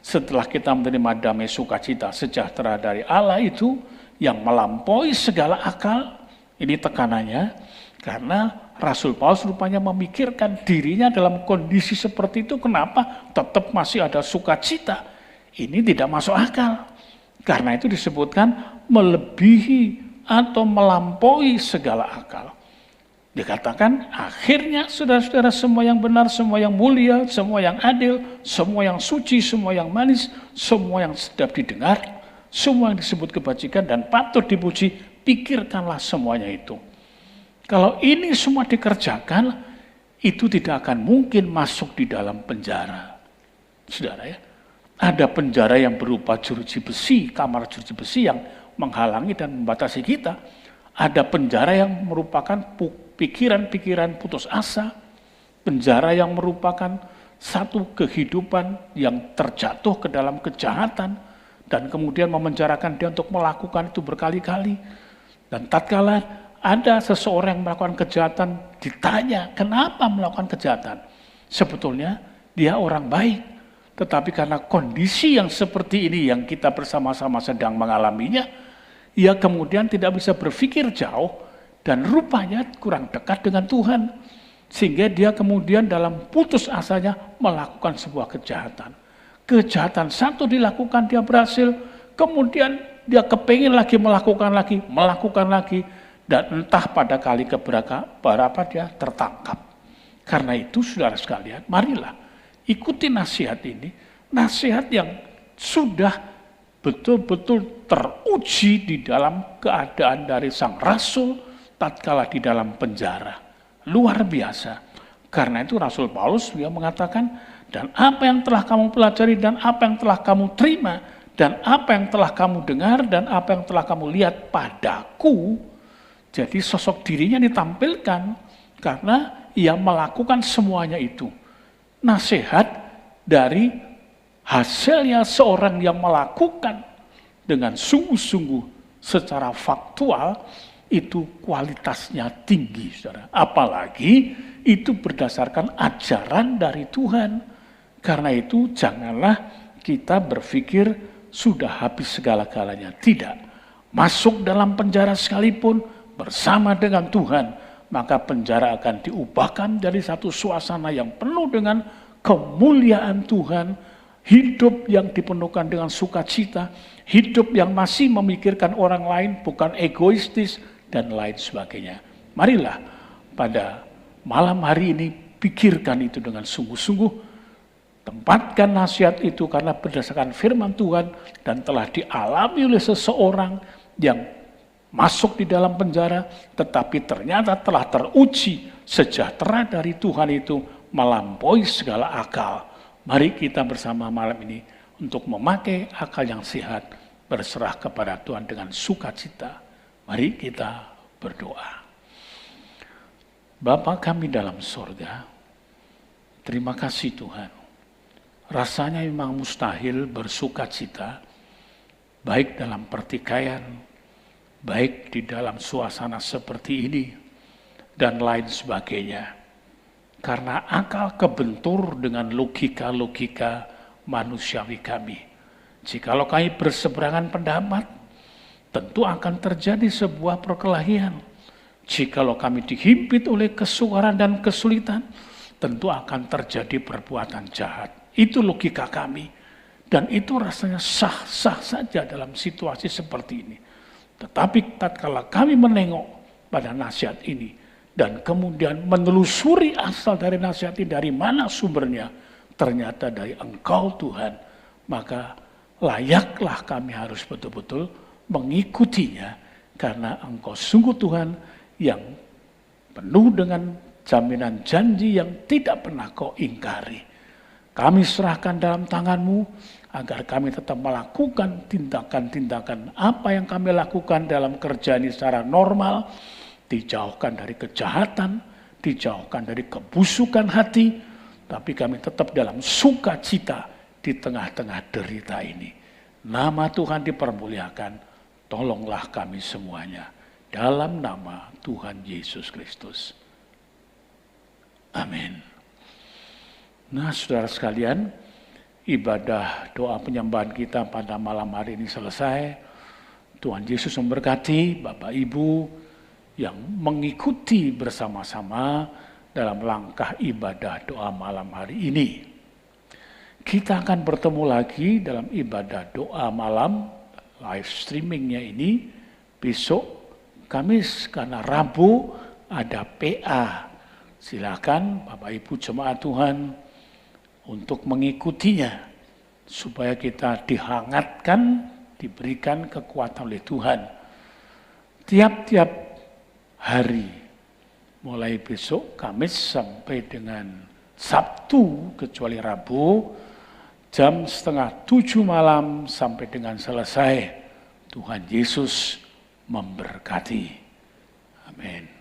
setelah kita menerima damai sukacita sejahtera dari Allah itu yang melampaui segala akal, ini tekanannya, karena Rasul Paulus rupanya memikirkan dirinya dalam kondisi seperti itu, kenapa tetap masih ada sukacita. Ini tidak masuk akal. Karena itu disebutkan melebihi atau melampaui segala akal. Dikatakan akhirnya saudara-saudara semua yang benar, semua yang mulia, semua yang adil, semua yang suci, semua yang manis, semua yang sedap didengar, semua yang disebut kebajikan dan patut dipuji, pikirkanlah semuanya itu. Kalau ini semua dikerjakan, itu tidak akan mungkin masuk di dalam penjara. saudara ya. Ada penjara yang berupa jeruji besi, kamar jeruji besi yang menghalangi dan membatasi kita. Ada penjara yang merupakan pikiran-pikiran putus asa, penjara yang merupakan satu kehidupan yang terjatuh ke dalam kejahatan dan kemudian memenjarakan dia untuk melakukan itu berkali-kali. Dan tatkala ada seseorang yang melakukan kejahatan, ditanya kenapa melakukan kejahatan. Sebetulnya dia orang baik, tetapi karena kondisi yang seperti ini yang kita bersama-sama sedang mengalaminya, ia kemudian tidak bisa berpikir jauh dan rupanya kurang dekat dengan Tuhan. Sehingga dia kemudian dalam putus asanya melakukan sebuah kejahatan. Kejahatan satu dilakukan, dia berhasil, kemudian dia kepingin lagi melakukan lagi, dan entah pada kali keberapa dia tertangkap. Karena itu saudara sekalian, marilah ikuti nasihat ini, nasihat yang sudah betul-betul teruji di dalam keadaan dari sang rasul tatkala di dalam penjara. Luar biasa. Karena itu Rasul Paulus dia mengatakan, dan apa yang telah kamu pelajari, dan apa yang telah kamu terima, dan apa yang telah kamu dengar, dan apa yang telah kamu lihat padaku. Jadi sosok dirinya ditampilkan karena ia melakukan semuanya itu. Nasihat dari hasilnya seorang yang melakukan dengan sungguh-sungguh secara faktual, itu kualitasnya tinggi, saudara. Apalagi itu berdasarkan ajaran dari Tuhan. Karena itu janganlah kita berpikir sudah habis segala-galanya. Tidak. Masuk dalam penjara sekalipun bersama dengan Tuhan, maka penjara akan diubahkan dari satu suasana yang penuh dengan kemuliaan Tuhan, hidup yang dipenuhkan dengan sukacita, hidup yang masih memikirkan orang lain, bukan egoistis, dan lain sebagainya. Marilah pada malam hari ini pikirkan itu dengan sungguh-sungguh, tempatkan nasihat itu karena berdasarkan firman Tuhan dan telah dialami oleh seseorang yang masuk di dalam penjara, tetapi ternyata telah teruji sejahtera dari Tuhan itu melampaui segala akal. Mari kita bersama malam ini untuk memakai akal yang sehat, berserah kepada Tuhan dengan sukacita. Mari kita berdoa. Bapa kami dalam sorga, terima kasih Tuhan. Rasanya memang mustahil bersukacita, baik dalam pertikaian, baik di dalam suasana seperti ini, dan lain sebagainya. Karena akal kebentur dengan logika-logika manusiawi kami. Jikalau kami berseberangan pendapat, tentu akan terjadi sebuah perkelahian. Jikalau kami dihimpit oleh kesukaran dan kesulitan, tentu akan terjadi perbuatan jahat. Itu logika kami. Dan itu rasanya sah-sah saja dalam situasi seperti ini. Tetapi tatkala kami menengok pada nasihat ini, dan kemudian menelusuri asal dari nasihat ini, dari mana sumbernya, ternyata dari Engkau Tuhan, maka layaklah kami harus betul-betul mengikutinya, karena Engkau sungguh Tuhan yang penuh dengan jaminan janji yang tidak pernah Kau ingkari. Kami serahkan dalam tangan-Mu agar kami tetap melakukan tindakan-tindakan apa yang kami lakukan dalam kerja ini secara normal, dijauhkan dari kejahatan, dijauhkan dari kebusukan hati, tapi kami tetap dalam sukacita di tengah-tengah derita ini. Nama Tuhan dipermuliakan. Tolonglah kami semuanya. Dalam nama Tuhan Yesus Kristus. Amin. Nah, saudara sekalian, ibadah doa penyembahan kita pada malam hari ini selesai. Tuhan Yesus memberkati Bapak Ibu yang mengikuti bersama-sama dalam langkah ibadah doa malam hari ini. Kita akan bertemu lagi dalam ibadah doa malam live streamingnya ini besok Kamis, karena Rabu ada PA. Silakan Bapak Ibu jemaat Tuhan untuk mengikutinya supaya kita dihangatkan, diberikan kekuatan oleh Tuhan. Tiap-tiap hari mulai besok Kamis sampai dengan Sabtu kecuali Rabu, jam 6:30 malam sampai dengan selesai. Tuhan Yesus memberkati. Amin.